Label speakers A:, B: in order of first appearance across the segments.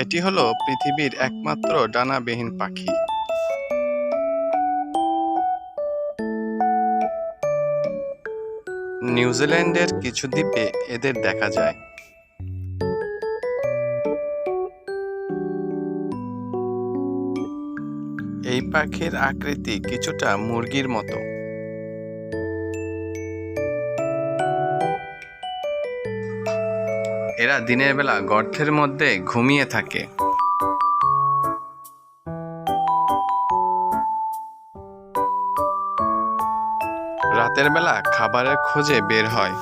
A: এটি হলো পৃথিবীর একমাত্র ডানাবিহীন পাখি। নিউজিল্যান্ডের কিছু দ্বীপে এদের দেখা যায়। এই পাখির আকৃতি কিছুটা মুরগির মতো। এরা দিনের বেলা গর্তের মধ্যে ঘুমিয়ে থাকে। রাতের বেলা খাবারের খোঁজে বের হয়।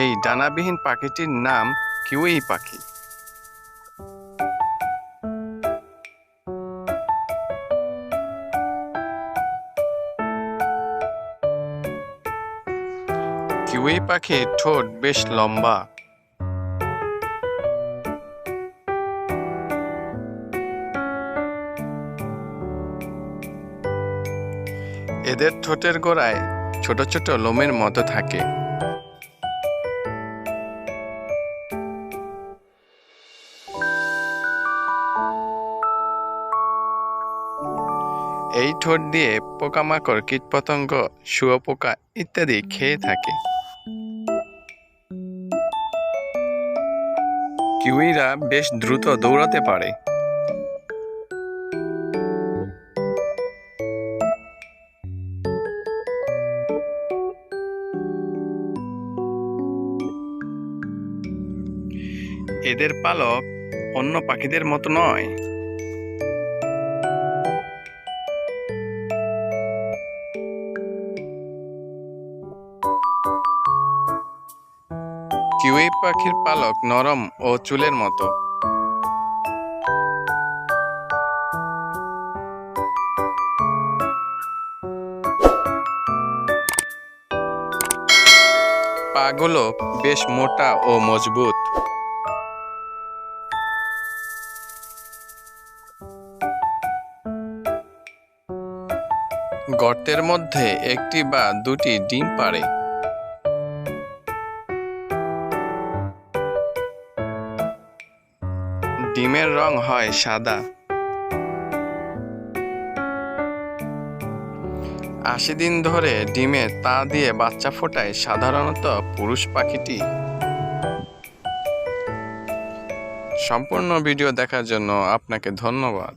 A: এই ডানাবিহীন পাখিটির নাম কিউই পাখি। কিউই পাখির ঠোঁট বেশ লম্বা। এদের ঠোঁটের গোড়ায় ছোট ছোট লোমের মতো থাকে। এই ঠোঁট দিয়ে পোকামাকড়, কীটপতঙ্গ, শুঁয়োপোকা ইত্যাদি খেয়ে থাকে। কিউইরা বেশ দ্রুত দৌড়াতে পারে। এদের পালক অন্য পাখিদের মতো নয়। কিউই পাখির পালক নরম ও চুলের মতো। পাগুলো বেশ মোটা ও মজবুত। গর্তের মধ্যে একটি বা দুটি ডিম পাড়ে। ডিমের রং হয় সাদা। 80 দিন ধরে ডিমে তা দিয়ে বাচ্চা ফোটায় সাধারণত পুরুষ পাখিটি। সম্পূর্ণ ভিডিও দেখার জন্য আপনাকে ধন্যবাদ।